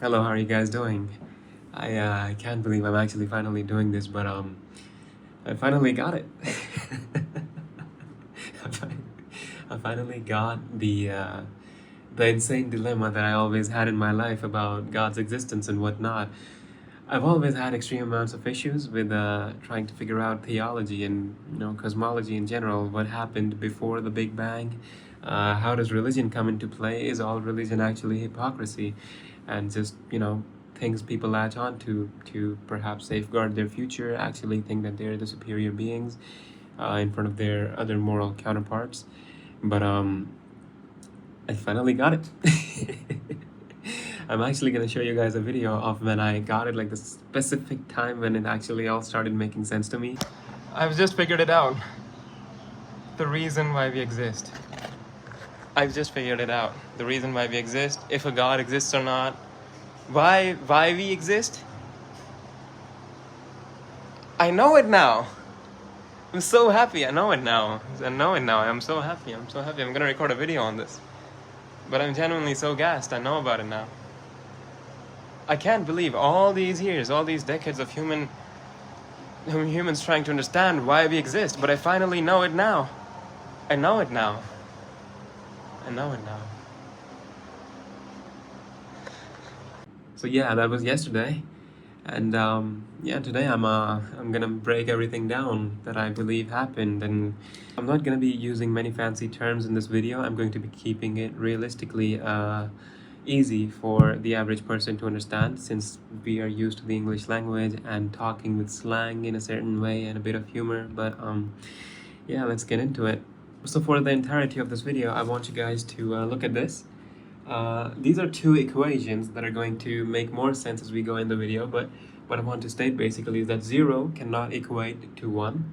Hello, how are you guys doing? I can't believe I'm actually finally doing this, but I finally got it. I fin- I finally got the insane dilemma that I always had in my life about God's existence and whatnot. I've always had extreme amounts of issues with trying to figure out theology and cosmology in general. What happened before the Big Bang? How does religion come into play? Is all religion actually hypocrisy? And just things people latch on to perhaps safeguard their future, actually think that they're the superior beings in front of their other moral counterparts. But I finally got it. I'm actually gonna show you guys a video of when I got it, like the specific time when it actually all started making sense to me. I've just figured it out. The reason why we exist. I've just figured it out. The reason why we exist, if a God exists or not, why we exist. I know it now. I'm so happy. I know it now. I'm so happy. I'm so happy. I'm gonna record a video on this. But I'm genuinely so gassed. I know about it now. I can't believe all these years, all these decades of humans trying to understand why we exist, but I finally know it now. I know it now. I know it now. So yeah, that was yesterday. And yeah, today I'm gonna break everything down that I believe happened, and I'm not gonna be using many fancy terms in this video. I'm going to be keeping it realistically easy for the average person to understand, since we are used to the English language and talking with slang in a certain way and a bit of humor. But yeah, let's get into it. So for the entirety of this video, I want you guys to look at this. These are two equations that are going to make more sense as we go in the video, but what I want to state basically is that 0 cannot equate to 1.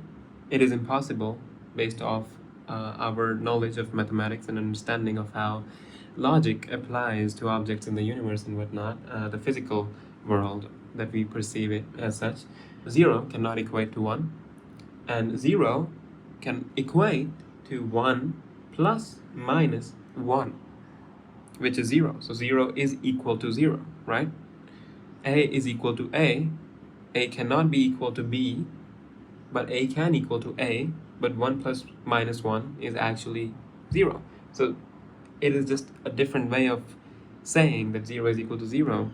It is impossible based off our knowledge of mathematics and understanding of how logic applies to objects in the universe and whatnot, the physical world that we perceive it as such. 0 cannot equate to 1, and 0 can equate to 1 plus minus 1, which is 0. So 0 is equal to 0, right? A is equal to A. A cannot be equal to B, but A can equal to A, but 1 plus minus 1 is actually 0. So it is just a different way of saying that 0 is equal to 0.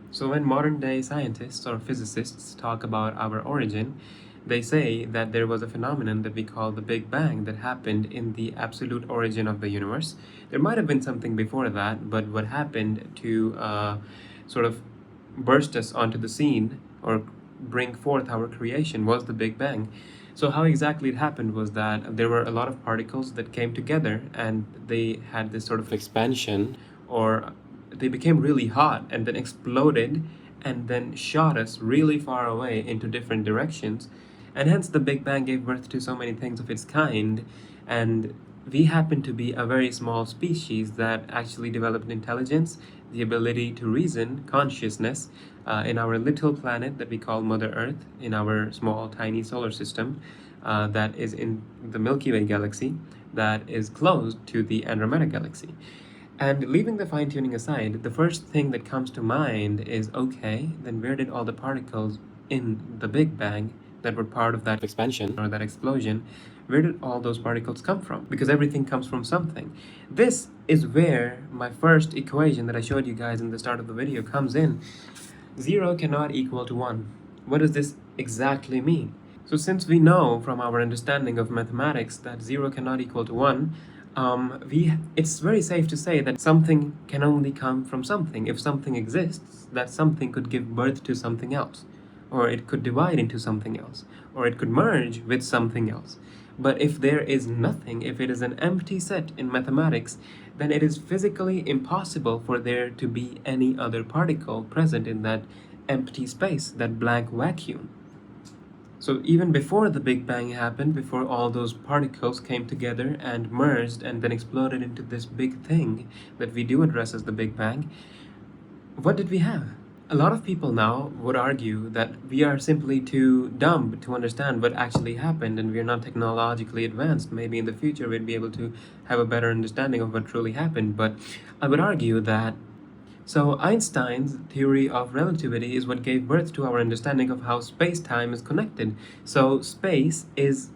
So when modern day scientists or physicists talk about our origin, they say that there was a phenomenon that we call the Big Bang that happened in the absolute origin of the universe. There might have been something before that, but what happened to sort of burst us onto the scene or bring forth our creation was the Big Bang. So how exactly it happened was that there were a lot of particles that came together and they had this sort of expansion, or they became really hot and then exploded and then shot us really far away into different directions. And hence the Big Bang gave birth to so many things of its kind, and we happen to be a very small species that actually developed intelligence, the ability to reason, consciousness, in our little planet that we call Mother Earth, in our small tiny solar system that is in the Milky Way galaxy, that is close to the Andromeda galaxy. And leaving the fine-tuning aside, the first thing that comes to mind is, okay, then where did all the particles in the Big Bang that were part of that expansion or that explosion, where did all those particles come from? Because everything comes from something. This is where my first equation that I showed you guys in the start of the video comes in. 0 cannot equal to 1. What does this exactly mean? So since we know from our understanding of mathematics that 0 cannot equal to 1, it's very safe to say that something can only come from something. If something exists, that something could give birth to something else, or it could divide into something else, or it could merge with something else. But if there is nothing, if it is an empty set in mathematics, then it is physically impossible for there to be any other particle present in that empty space, that blank vacuum. So even before the Big Bang happened, before all those particles came together and merged and then exploded into this big thing that we do address as the Big Bang, what did we have? A lot of people now would argue that we are simply too dumb to understand what actually happened, and we are not technologically advanced. Maybe in the future we'd be able to have a better understanding of what truly happened, but I would argue that So Einstein's theory of relativity is what gave birth to our understanding of how space-time is connected. So space is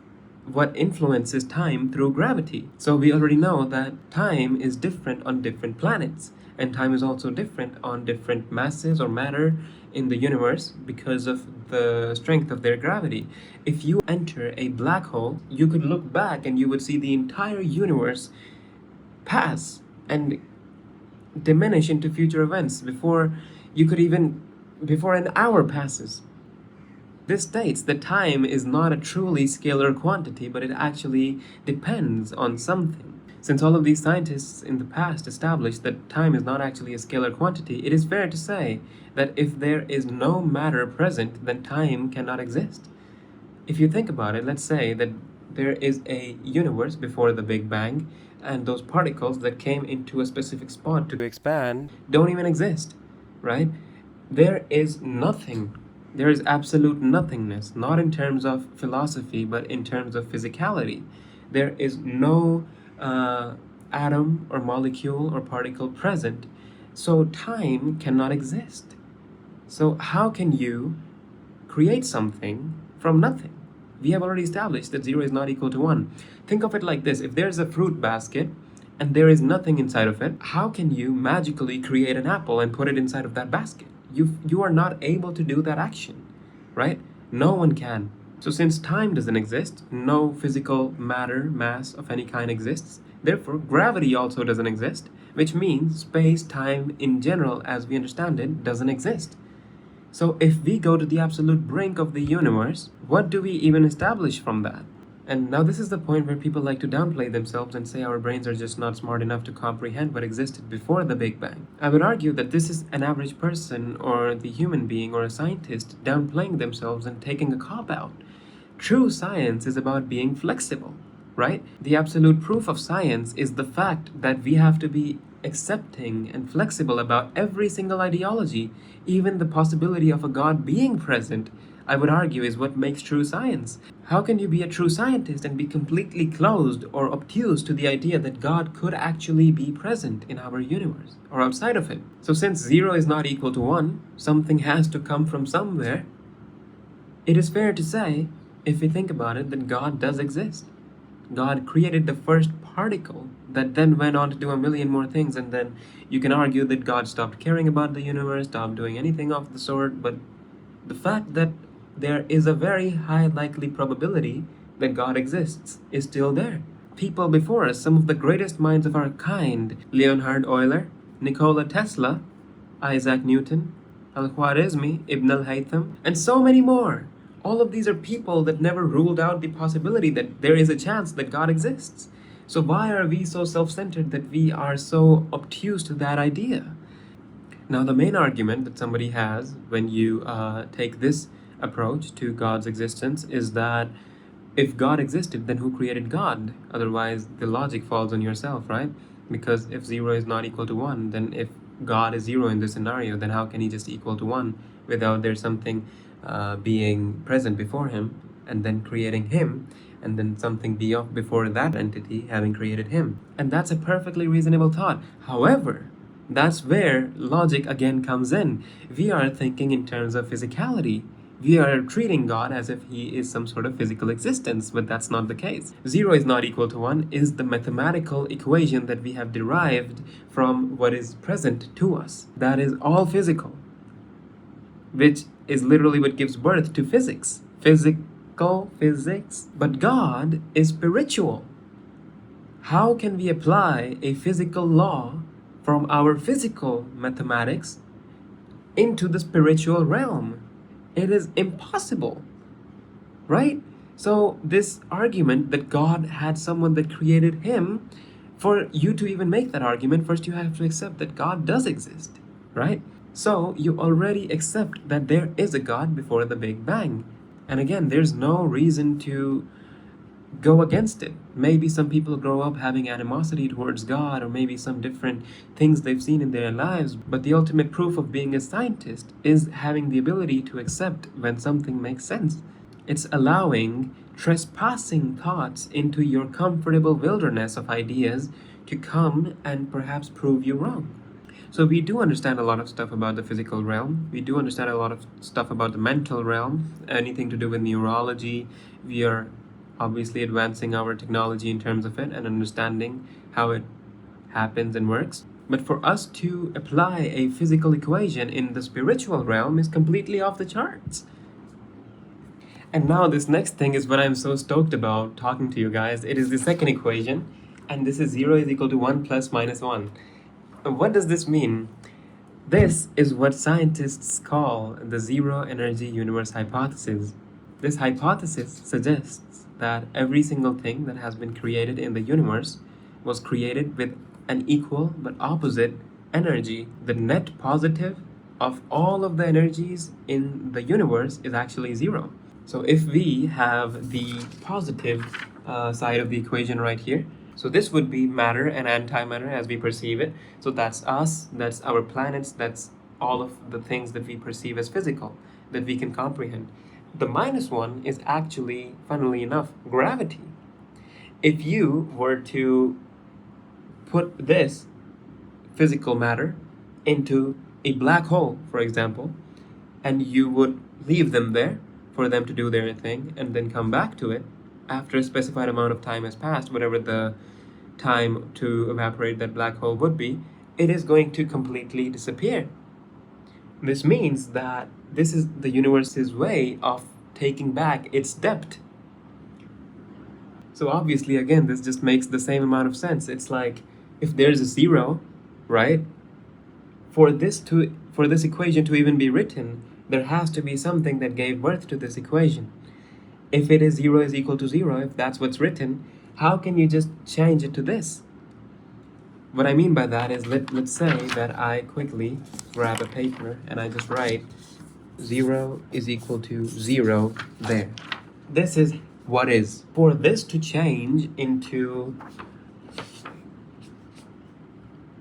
what influences time through gravity. So we already know that time is different on different planets, and time is also different on different masses or matter in the universe because of the strength of their gravity. If you enter a black hole, you could look back and you would see the entire universe pass and diminish into future events before you could even before an hour passes. This states that time is not a truly scalar quantity, but it actually depends on something. Since all of these scientists in the past established that time is not actually a scalar quantity, it is fair to say that if there is no matter present, then time cannot exist. If you think about it, let's say that there is a universe before the Big Bang, and those particles that came into a specific spot to expand don't even exist, right? There is nothing. There is absolute nothingness, not in terms of philosophy, but in terms of physicality. There is no atom or molecule or particle present, so time cannot exist. So, how can you create something from nothing? We have already established that 0 is not equal to 1. Think of it like this: if there's a fruit basket and there is nothing inside of it, how can you magically create an apple and put it inside of that basket? You are not able to do that action, right? No one can. So since time doesn't exist, no physical matter, mass of any kind exists, therefore gravity also doesn't exist, which means space, time in general as we understand it doesn't exist. So if we go to the absolute brink of the universe, what do we even establish from that? And now this is the point where people like to downplay themselves and say our brains are just not smart enough to comprehend what existed before the Big Bang. I would argue that this is an average person or the human being or a scientist downplaying themselves and taking a cop-out. True science is about being flexible, right? The absolute proof of science is the fact that we have to be accepting and flexible about every single ideology. Even the possibility of a God being present, I would argue, is what makes true science. How can you be a true scientist and be completely closed or obtuse to the idea that God could actually be present in our universe or outside of it? So since 0 is not equal to 1, something has to come from somewhere. It is fair to say, if we think about it, that God does exist. God created the first particle that then went on to do a million more things, and then you can argue that God stopped caring about the universe, stopped doing anything of the sort, but the fact that there is a very high likely probability that God exists is still there. People before us, some of the greatest minds of our kind, Leonhard Euler, Nikola Tesla, Isaac Newton, Al-Khwarizmi, Ibn al-Haytham, and so many more. All of these are people that never ruled out the possibility that there is a chance that God exists. So why are we so self-centered that we are so obtuse to that idea? Now, the main argument that somebody has when you take this approach to God's existence is that if God existed, then who created God? Otherwise, the logic falls on yourself, right? Because if 0 is not equal to 1, then if God is 0 in this scenario, then how can he just equal to 1 without there's something being present before him and then creating him, and then something before that entity having created him? And that's a perfectly reasonable thought. However, that's where logic again comes in. We are thinking in terms of physicality. We are treating God as if he is some sort of physical existence, but that's not the case. 0 is not equal to 1 is the mathematical equation that we have derived from what is present to us. That is all physical, which is literally what gives birth to physics. Physical physics. But God is spiritual. How can we apply a physical law from our physical mathematics into the spiritual realm? It is impossible, right? So this argument that God had someone that created him, for you to even make that argument, first you have to accept that God does exist, right? So you already accept that there is a God before the Big Bang. And again, there's no reason to go against it. Maybe some people grow up having animosity towards God, or maybe some different things they've seen in their lives, but the ultimate proof of being a scientist is having the ability to accept when something makes sense. It's allowing trespassing thoughts into your comfortable wilderness of ideas to come and perhaps prove you wrong. So we do understand a lot of stuff about the physical realm. We do understand a lot of stuff about the mental realm, anything to do with neurology. We are obviously advancing our technology in terms of it and understanding how it happens and works. But for us to apply a physical equation in the spiritual realm is completely off the charts. And now this next thing is what I'm so stoked about talking to you guys. It is the second equation, and this is 0 is equal to 1 plus minus 1. What does this mean? This is what scientists call the zero energy universe hypothesis. This hypothesis suggests that every single thing that has been created in the universe was created with an equal but opposite energy. The net positive of all of the energies in the universe is actually zero. So if we have the positive side of the equation right here, so this would be matter and antimatter as we perceive it. So that's us, that's our planets, that's all of the things that we perceive as physical, that we can comprehend. The minus one is actually, funnily enough, gravity. If you were to put this physical matter into a black hole, for example, and you would leave them there for them to do their thing and then come back to it after a specified amount of time has passed, whatever the time to evaporate that black hole would be, it is going to completely disappear. This means that this is the universe's way of taking back its depth. So obviously, again, this just makes the same amount of sense. It's like if there's a zero, right? For this equation to even be written, there has to be something that gave birth to this equation. If it is 0 is equal to 0, if that's what's written, how can you just change it to this? What I mean by that is, let's say that I quickly grab a paper and I just write 0 is equal to 0 there. This is what is. For this to change into...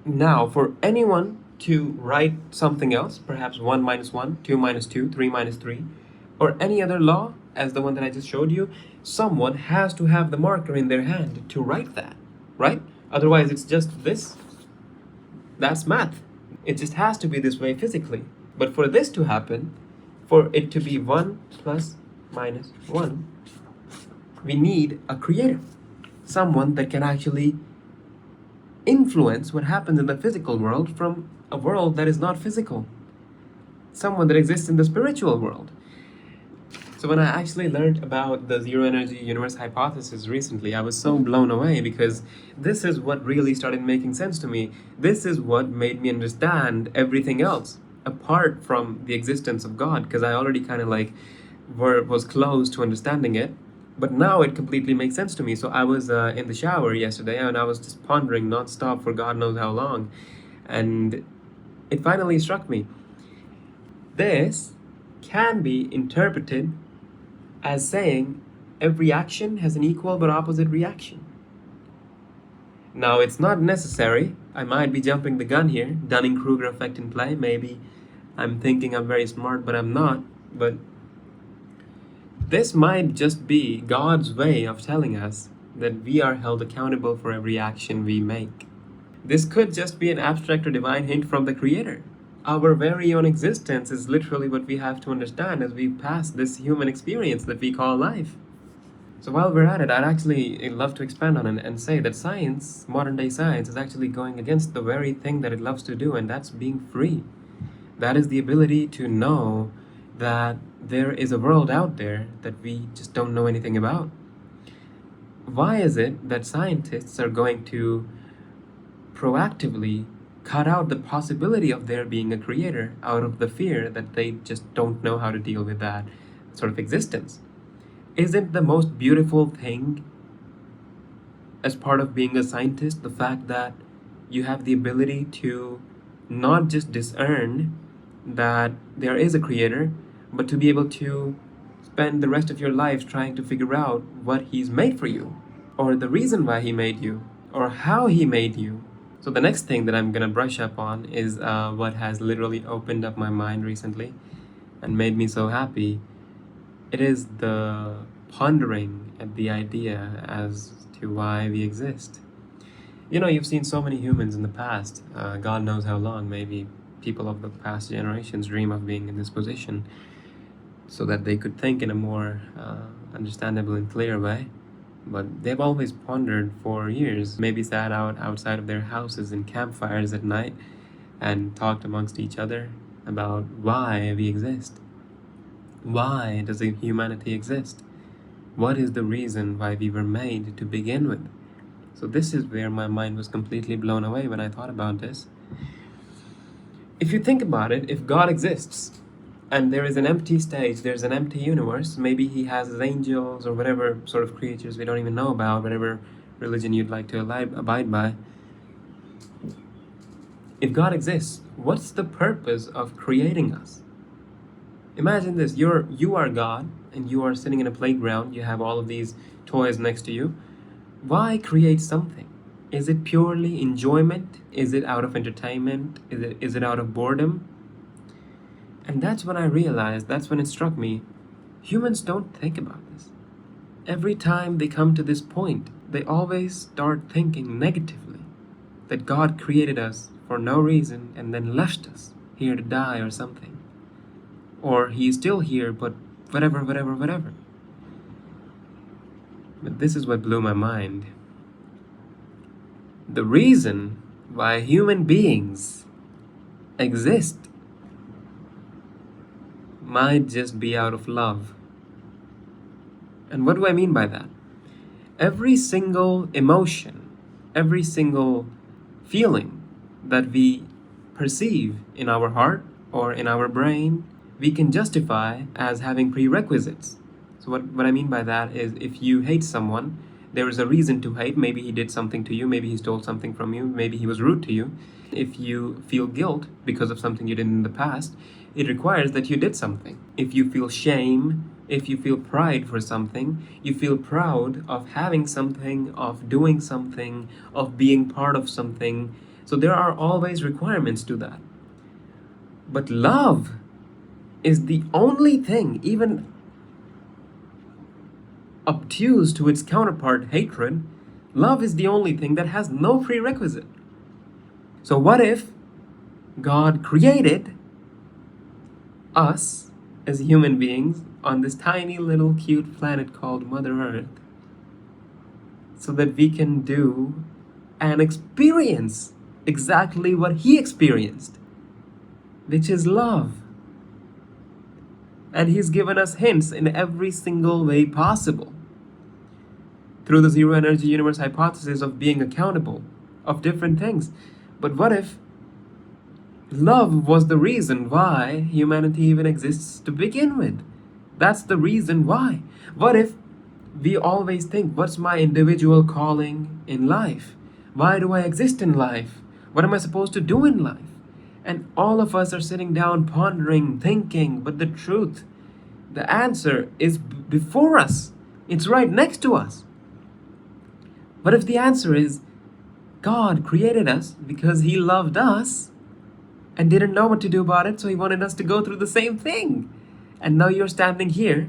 Now, for anyone to write something else, perhaps 1 minus 1, 2 minus 2, 3 minus 3, or any other law, as the one that I just showed you, someone has to have the marker in their hand to write that, right? Otherwise, it's just this. That's math. It just has to be this way physically. But for this to happen, for it to be 1 plus minus 1, we need a creator. Someone that can actually influence what happens in the physical world from a world that is not physical. Someone that exists in the spiritual world. So when I actually learned about the zero energy universe hypothesis recently, I was so blown away because this is what really started making sense to me. This is what made me understand everything else apart from the existence of God, because I already kind of was close to understanding it. But now it completely makes sense to me. So I was in the shower yesterday and I was just pondering nonstop for God knows how long. And it finally struck me. This can be interpreted as saying every action has an equal but opposite reaction. Now, it's not necessary. I might be jumping the gun here. Dunning-Kruger effect in play. Maybe I'm thinking I'm very smart, but I'm not. But this might just be God's way of telling us that we are held accountable for every action we make. This could just be an abstract or divine hint from the Creator. Our very own existence is literally what we have to understand as we pass this human experience that we call life. So while we're at it, I'd actually love to expand on it and say that science, modern day science, is actually going against the very thing that it loves to do, and that's being free. That is the ability to know that there is a world out there that we just don't know anything about. Why is it that scientists are going to proactively cut out the possibility of there being a creator out of the fear that they just don't know how to deal with that sort of existence? Isn't the most beautiful thing as part of being a scientist the fact that you have the ability to not just discern that there is a creator, but to be able to spend the rest of your life trying to figure out what he's made for you, or the reason why he made you, or how he made you. So the next thing that I'm gonna brush up on is what has literally opened up my mind recently and made me so happy. It is the pondering at the idea as to why we exist. You've seen so many humans in the past, God knows how long, maybe people of the past generations dream of being in this position so that they could think in a more understandable and clear way. But they've always pondered for years, maybe sat outside of their houses in campfires at night and talked amongst each other about why we exist. Why does humanity exist? What is the reason why we were made to begin with? So this is where my mind was completely blown away when I thought about this. If you think about it, if God exists and there is an empty stage, there's an empty universe, maybe he has his angels or whatever sort of creatures we don't even know about, whatever religion you'd like to abide by. If God exists, what's the purpose of creating us? Imagine this, you are God and you are sitting in a playground, you have all of these toys next to you. Why create something? Is it purely enjoyment? Is it out of entertainment? Is it out of boredom? And that's when I realized, that's when it struck me, humans don't think about this. Every time they come to this point, they always start thinking negatively, that God created us for no reason and then left us here to die or something. Or he's still here, but whatever. But this is what blew my mind. The reason why human beings exist might just be out of love. And what do I mean by that? Every single emotion, every single feeling that we perceive in our heart or in our brain, we can justify as having prerequisites. So what I mean by that is, if you hate someone, there is a reason to hate. Maybe he did something to you, maybe he stole something from you, maybe he was rude to you. If you feel guilt because of something you did in the past, it requires that you did something. If you feel shame, if you feel pride for something, you feel proud of having something, of doing something, of being part of something. So there are always requirements to that. But love is the only thing, even obtuse to its counterpart, hatred, love is the only thing that has no prerequisite. So what if God created us as human beings on this tiny little cute planet called Mother Earth so that we can do and experience exactly what he experienced, which is love. And he's given us hints in every single way possible through the zero energy universe hypothesis of being accountable of different things. But what if love was the reason why humanity even exists to begin with? That's the reason why. What if we always think, what's my individual calling in life? Why do I exist in life? What am I supposed to do in life? And all of us are sitting down pondering, thinking, but the truth, the answer is before us. It's right next to us. What if the answer is God created us because he loved us and didn't know what to do about it, so he wanted us to go through the same thing. And now you're standing here,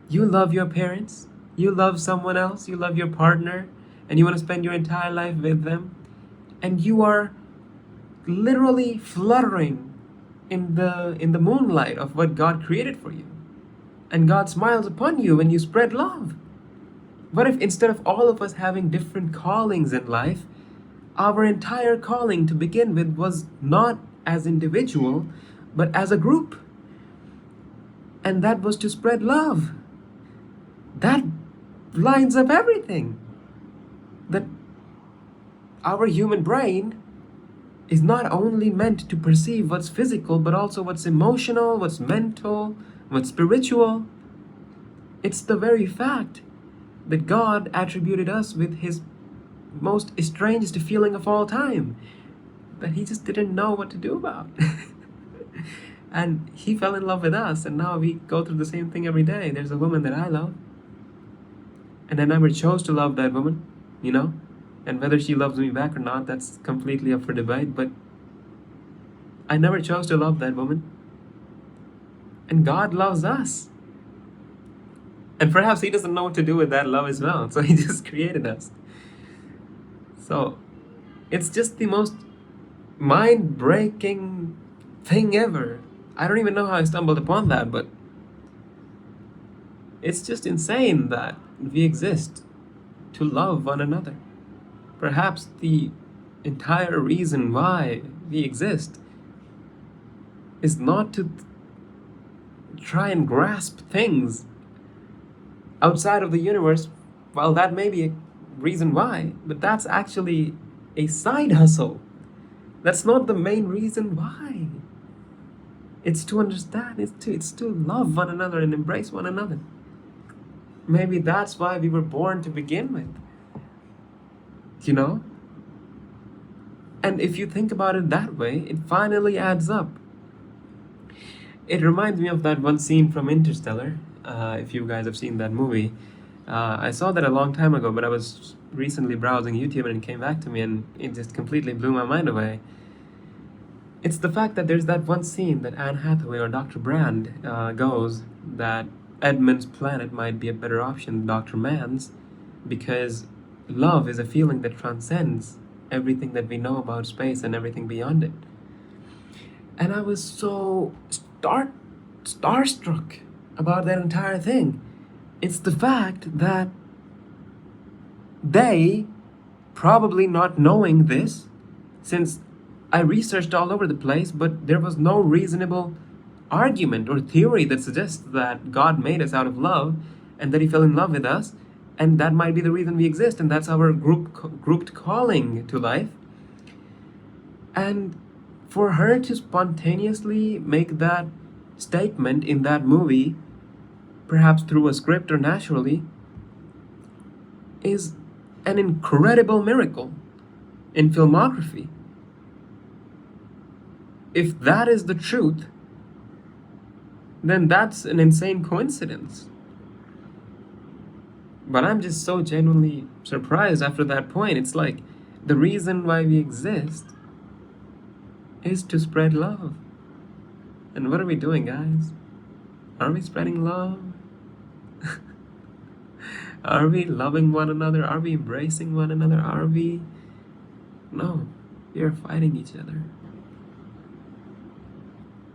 you love your parents, you love someone else, you love your partner, and you want to spend your entire life with them, and you are literally fluttering in the moonlight of what God created for you. And God smiles upon you when you spread love. What if instead of all of us having different callings in life, our entire calling to begin with was not as individual, but as a group? And that was to spread love. That lines up everything. That our human brain is not only meant to perceive what's physical, but also what's emotional, what's mental, what's spiritual. It's the very fact that God attributed us with his most estranged feeling of all time, that he just didn't know what to do about. And he fell in love with us, and now we go through the same thing every day. There's a woman that I love, and I never chose to love that woman, and whether she loves me back or not, that's completely up for debate, but I never chose to love that woman. And God loves us. And perhaps he doesn't know what to do with that love as well, so he just created us. So It's just the most mind-breaking thing ever. I don't even know how I stumbled upon that, but it's just insane that we exist to love one another. Perhaps the entire reason why we exist is not to try and grasp things outside of the universe. Well, that may be a reason why, but that's actually a side hustle. That's not the main reason why. It's to understand, it's to love one another and embrace one another. Maybe that's why we were born to begin with. You know? And if you think about it that way, it finally adds up. It reminds me of that one scene from Interstellar, if you guys have seen that movie. I saw that a long time ago, but I was recently browsing YouTube and it came back to me and it just completely blew my mind away. It's the fact that there's that one scene that Anne Hathaway or Dr. Brand goes that Edmund's planet might be a better option than Dr. Mann's because love is a feeling that transcends everything that we know about space and everything beyond it. And I was so starstruck about that entire thing. It's the fact that they, probably not knowing this, since I researched all over the place, but there was no reasonable argument or theory that suggests that God made us out of love and that He fell in love with us, and that might be the reason we exist, and that's our grouped calling to life. And for her to spontaneously make that statement in that movie, perhaps through a script or naturally, is an incredible miracle in filmography. If that is the truth, then that's an insane coincidence. But I'm just so genuinely surprised after that point. It's like the reason why we exist is to spread love. And what are we doing, guys? Are we spreading love? Are we loving one another? Are we embracing one another? Are we? No, we are fighting each other.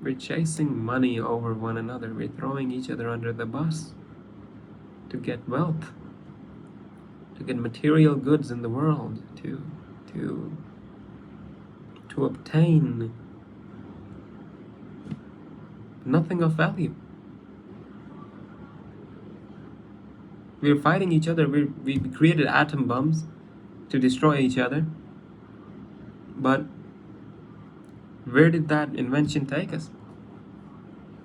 We're chasing money over one another. We're throwing each other under the bus to get wealth, to get material goods in the world, to obtain nothing of value. We're fighting each other. We created atom bombs to destroy each other. But where did that invention take us?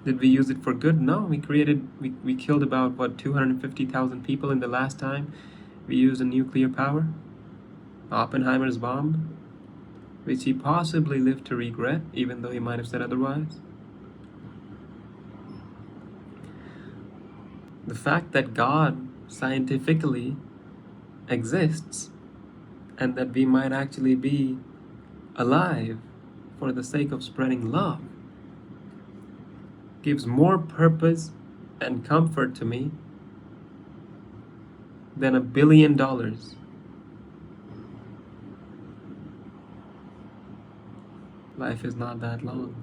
Did we use it for good? No, we killed about 250,000 people in the last time we used a nuclear power. Oppenheimer's bomb, which he possibly lived to regret, even though he might have said otherwise. The fact that God scientifically exists and that we might actually be alive for the sake of spreading love gives more purpose and comfort to me than $1 billion. Life is not that long.